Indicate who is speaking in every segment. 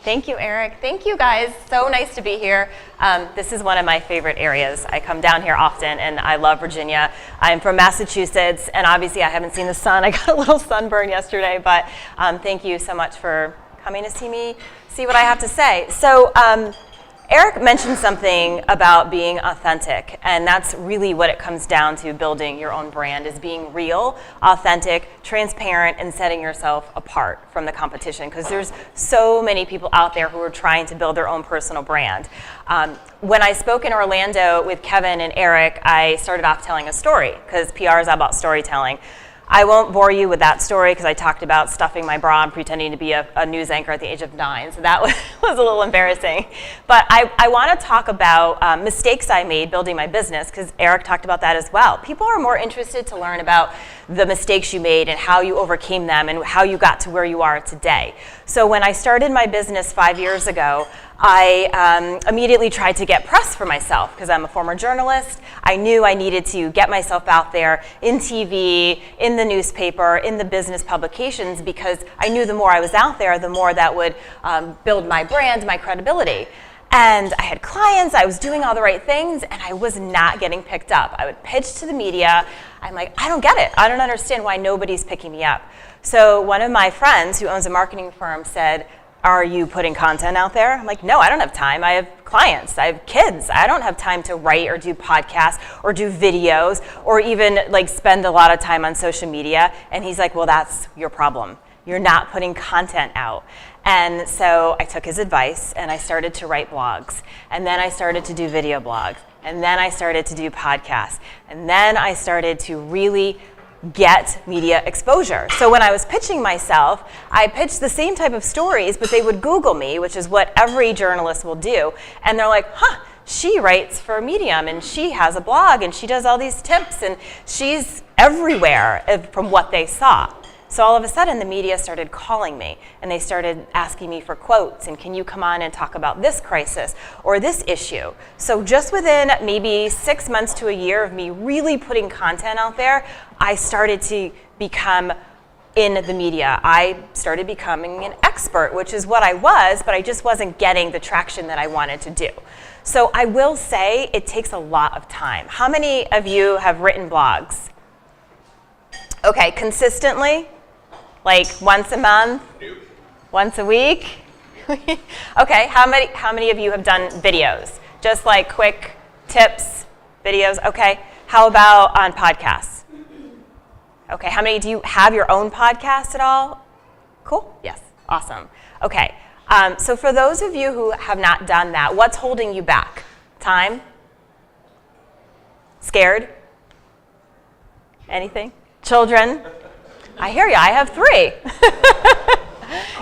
Speaker 1: Thank you, Eric. Thank you, guys. So nice to be here. This is one of my favorite areas. I come down here often, and I love Virginia. I'm from Massachusetts, and obviously I haven't seen the sun. I got a little sunburn yesterday, but thank you so much for coming to see what I have to say. So Eric mentioned something about being authentic, and that's really what it comes down to building your own brand, is being real, authentic, transparent, and setting yourself apart from the competition, because there's so many people out there who are trying to build their own personal brand. When I spoke in Orlando with Kevin and Eric, I started off telling a story, because PR is all about storytelling. I won't bore you with that story because I talked about stuffing my bra and pretending to be a news anchor at the age of 9, so that was a little embarrassing. But I want to talk about mistakes I made building my business, because Eric talked about that as well. People are more interested to learn about the mistakes you made and how you overcame them and how you got to where you are today. So when I started my business 5 years ago, I immediately tried to get press for myself because I'm a former journalist. I knew I needed to get myself out there in TV, in the newspaper, in the business publications, because I knew the more I was out there, the more that would build my brand, my credibility. And I had clients, I was doing all the right things, and I was not getting picked up. I would pitch to the media. I'm like, I don't get it. I don't understand why nobody's picking me up. So one of my friends who owns a marketing firm said, "Are you putting content out there?" I'm like, "No, I don't have time. I have clients. I have kids. I don't have time to write or do podcasts or do videos or even like spend a lot of time on social media." And he's like, "Well, that's your problem. You're not putting content out." And so I took his advice and I started to write blogs. And then I started to do video blogs. And then I started to do podcasts. And then I started to really get media exposure. So when I was pitching myself, I pitched the same type of stories, but they would Google me, which is what every journalist will do. And they're like, she writes for Medium and she has a blog and she does all these tips and she's everywhere from what they saw. So all of a sudden the media started calling me and they started asking me for quotes and can you come on and talk about this crisis or this issue. So just within maybe 6 months to a year of me really putting content out there, I started to become in the media. I started becoming an expert, which is what I was, but I just wasn't getting the traction that I wanted to do. So I will say it takes a lot of time. How many of you have written blogs? Okay, consistently? Like once a month? Nope. Once a week? Okay, how many of you have done videos? Just like quick tips, videos, okay. How about on podcasts? Okay, how many do you have your own podcast at all? Cool, yes, awesome. Okay, so for those of you who have not done that, what's holding you back? Time? Scared? Anything? Children? I hear you, I have 3.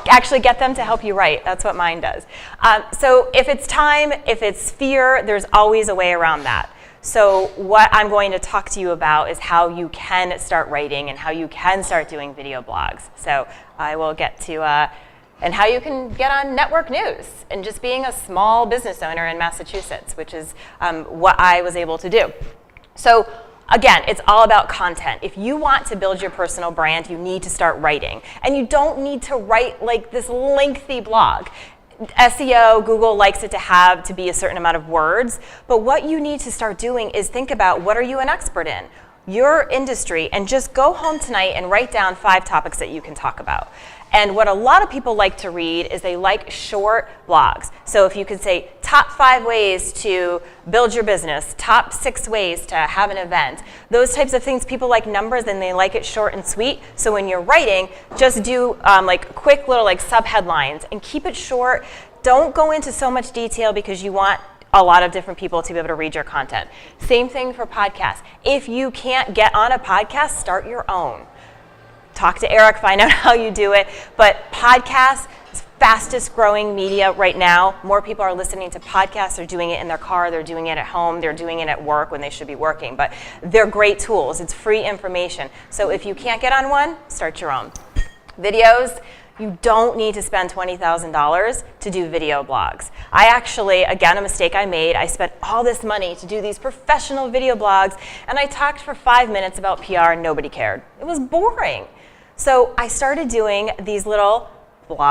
Speaker 1: Actually get them to help you write, that's what mine does. So if it's time, if it's fear, there's always a way around that. So what I'm going to talk to you about is how you can start writing and how you can start doing video blogs. So I will get to, and how you can get on network news and just being a small business owner in Massachusetts, which is what I was able to do. So again, it's all about content. If you want to build your personal brand, you need to start writing. And you don't need to write like this lengthy blog. SEO, Google likes it to be a certain amount of words, but what you need to start doing is think about what are you an expert in? Your industry, and just go home tonight and write down 5 topics that you can talk about. And what a lot of people like to read is they like short blogs. So if you could say top 5 ways to build your business, top 6 ways to have an event, those types of things, people like numbers and they like it short and sweet. So when you're writing, just do like quick little like sub-headlines and keep it short. Don't go into so much detail because you want a lot of different people to be able to read your content. Same thing for podcasts. If you can't get on a podcast, start your own. Talk to Eric, find out how you do it. But podcasts, fastest growing media right now. More people are listening to podcasts. They're doing it in their car. They're doing it at home. They're doing it at work when they should be working. But they're great tools. It's free information. So if you can't get on one, start your own. Videos, you don't need to spend $20,000 to do video blogs. I actually, again, a mistake I made, I spent all this money to do these professional video blogs, and I talked for 5 minutes about PR and nobody cared. It was boring. So I started doing these little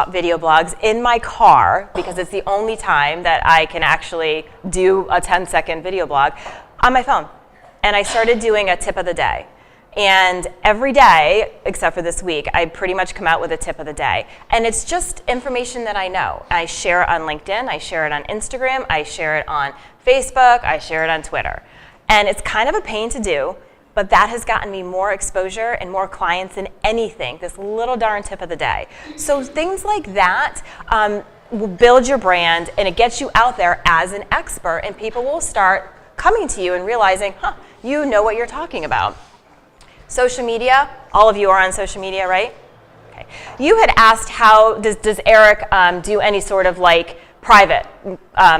Speaker 1: video blogs in my car, because it's the only time that I can actually do a 10-second video blog, on my phone. And I started doing a tip of the day. And every day, except for this week, I pretty much come out with a tip of the day. And it's just information that I know. I share it on LinkedIn, I share it on Instagram, I share it on Facebook, I share it on Twitter. And it's kind of a pain to do, but that has gotten me more exposure and more clients than anything, this little darn tip of the day. So things like that will build your brand, and it gets you out there as an expert, and people will start coming to you and realizing, you know what you're talking about. Social media, all of you are on social media, right? Okay. You had asked how does Eric do any sort of like private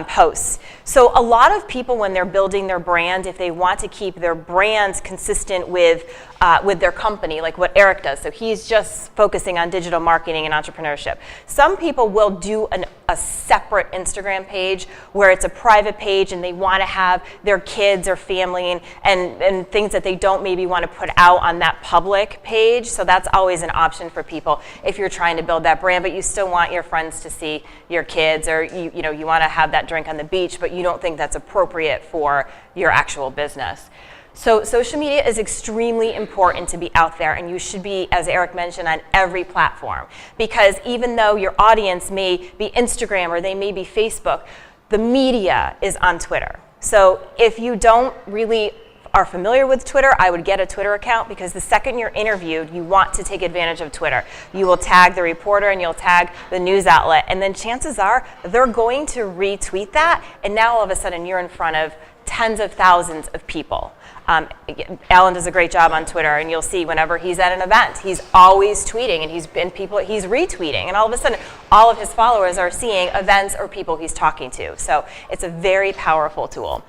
Speaker 1: posts. So a lot of people, when they're building their brand, if they want to keep their brands consistent with their company, like what Eric does, so he's just focusing on digital marketing and entrepreneurship. Some people will do a separate Instagram page where it's a private page and they want to have their kids or family and things that they don't maybe want to put out on that public page. So that's always an option for people if you're trying to build that brand, but you still want your friends to see your kids, or you want to have that drink on the beach, but you don't think that's appropriate for your actual business. So social media is extremely important to be out there, and you should be, as Eric mentioned, on every platform. Because even though your audience may be Instagram or they may be Facebook, the media is on Twitter. So if you don't really are familiar with Twitter, I would get a Twitter account, because the second you're interviewed, you want to take advantage of Twitter. You will tag the reporter and you'll tag the news outlet, and then chances are they're going to retweet that, and now all of a sudden you're in front of tens of thousands of people. Alan does a great job on Twitter, and you'll see whenever he's at an event, he's always tweeting, and he's retweeting, and all of a sudden all of his followers are seeing events or people he's talking to. So it's a very powerful tool.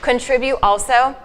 Speaker 1: Contribute also.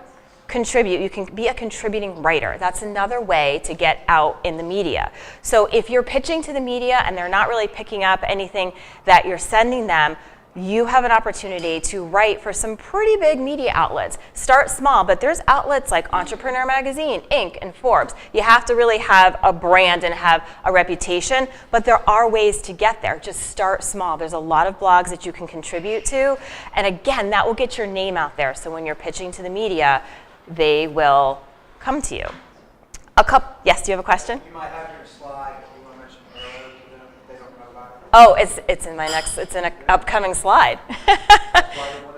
Speaker 1: Contribute. You can be a contributing writer. That's another way to get out in the media. So if you're pitching to the media and they're not really picking up anything that you're sending them, you have an opportunity to write for some pretty big media outlets. Start small, but there's outlets like Entrepreneur Magazine, Inc., and Forbes. You have to really have a brand and have a reputation, but there are ways to get there. Just start small. There's a lot of blogs that you can contribute to, and again, that will get your name out there, so when you're pitching to the media, they will come to you. Yes, do you have a question?
Speaker 2: You might have your slide if you want to mention earlier to them if they don't know about it.
Speaker 1: Oh, it's in an upcoming slide.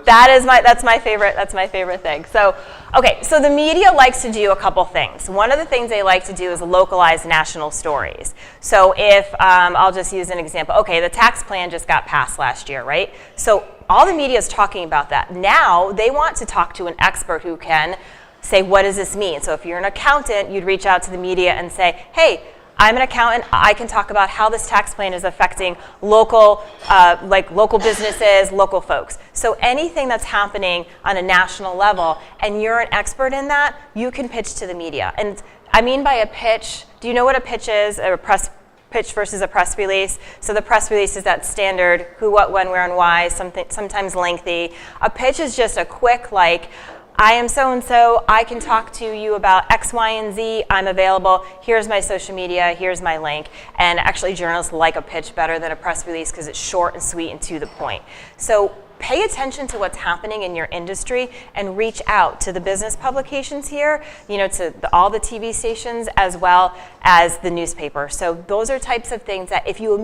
Speaker 1: That's my favorite thing. So, okay, so the media likes to do a couple things. One of the things they like to do is localize national stories. So if, I'll just use an example. Okay, the tax plan just got passed last year, right? So all the media is talking about that. Now they want to talk to an expert who can say, what does this mean? So if you're an accountant, you'd reach out to the media and say, hey, I'm an accountant, I can talk about how this tax plan is affecting local businesses, local folks. So anything that's happening on a national level and you're an expert in that, you can pitch to the media. And I mean by a pitch, do you know what a pitch is? A press pitch versus a press release. So the press release is that standard who, what, when, where, and why, sometimes lengthy. A pitch is just a quick, like, I am so-and-so, I can talk to you about X, Y, and Z, I'm available, here's my social media, here's my link. And actually journalists like a pitch better than a press release because it's short and sweet and to the point. So pay attention to what's happening in your industry and reach out to the business publications here, to all the TV stations as well as the newspaper. So those are types of things that if you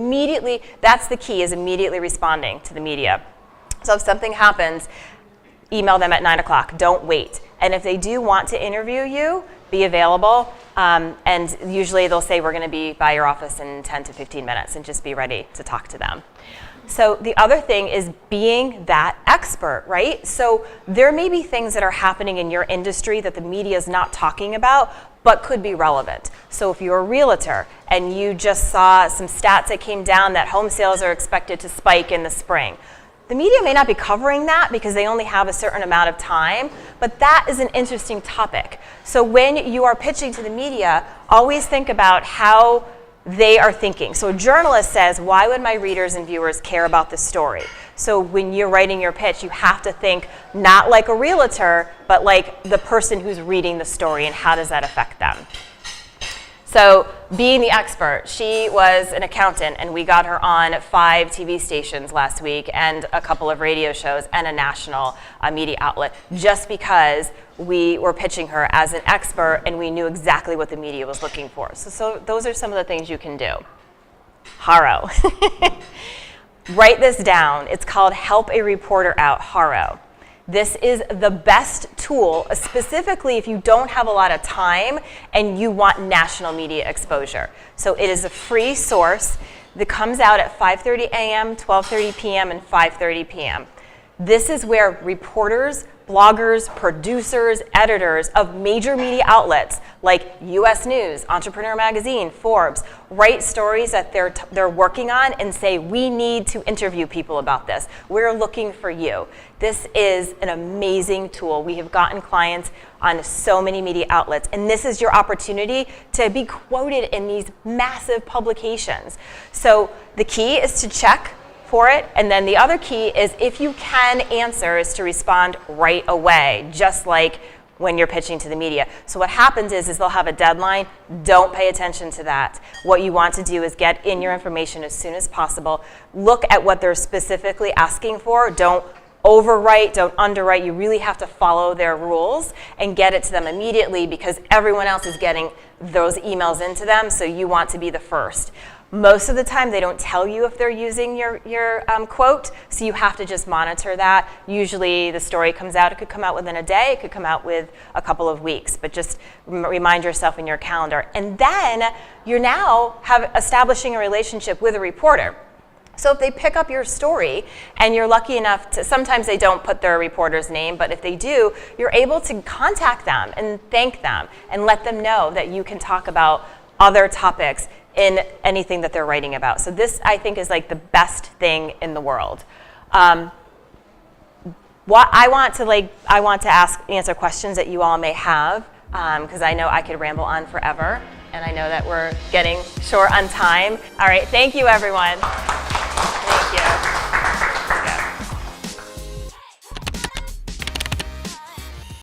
Speaker 1: that's the key, is immediately responding to the media. So if something happens, email them at 9 o'clock. Don't wait. And if they do want to interview you, be available. And usually they'll say, we're going to be by your office in 10 to 15 minutes, and just be ready to talk to them. So the other thing is being that expert, right? So there may be things that are happening in your industry that the media is not talking about, but could be relevant. So if you're a realtor and you just saw some stats that came down that home sales are expected to spike in the spring, the media may not be covering that because they only have a certain amount of time, but that is an interesting topic. So when you are pitching to the media, always think about how they are thinking. So a journalist says, why would my readers and viewers care about this story? So when you're writing your pitch, you have to think not like a realtor, but like the person who's reading the story, and how does that affect them? So being the expert, she was an accountant, and we got her on 5 TV stations last week and a couple of radio shows and a national media outlet, just because we were pitching her as an expert and we knew exactly what the media was looking for. So those are some of the things you can do. HARO. Write this down. It's called Help a Reporter Out, HARO. This is the best tool, specifically if you don't have a lot of time and you want national media exposure. So it is a free source that comes out at 5:30 a.m., 12:30 p.m., and 5:30 p.m. This is where reporters, bloggers, producers, editors of major media outlets like U.S. News, Entrepreneur Magazine, Forbes, write stories that they're working on and say, we need to interview people about this. We're looking for you. This is an amazing tool. We have gotten clients on so many media outlets, and this is your opportunity to be quoted in these massive publications. So the key is to check for it, and then the other key is, if you can answer, is to respond right away, just like when you're pitching to the media. So what happens is they'll have a deadline. Don't pay attention to that. What you want to do is get in your information as soon as possible. Look at what they're specifically asking for. Don't overwrite, don't underwrite. You really have to follow their rules and get it to them immediately, because everyone else is getting those emails into them, so you want to be the first. Most of the time, they don't tell you if they're using your quote, so you have to just monitor that. Usually the story comes out, it could come out within a day, it could come out with a couple of weeks, but just remind yourself in your calendar. And then you're now establishing a relationship with a reporter. So if they pick up your story and you're lucky enough to, sometimes they don't put their reporter's name, but if they do, you're able to contact them and thank them and let them know that you can talk about other topics in anything that they're writing about. So this, I think, is like the best thing in the world. What I want to answer questions that you all may have, because I know I could ramble on forever, and I know that we're getting short on time. All right, thank you, everyone.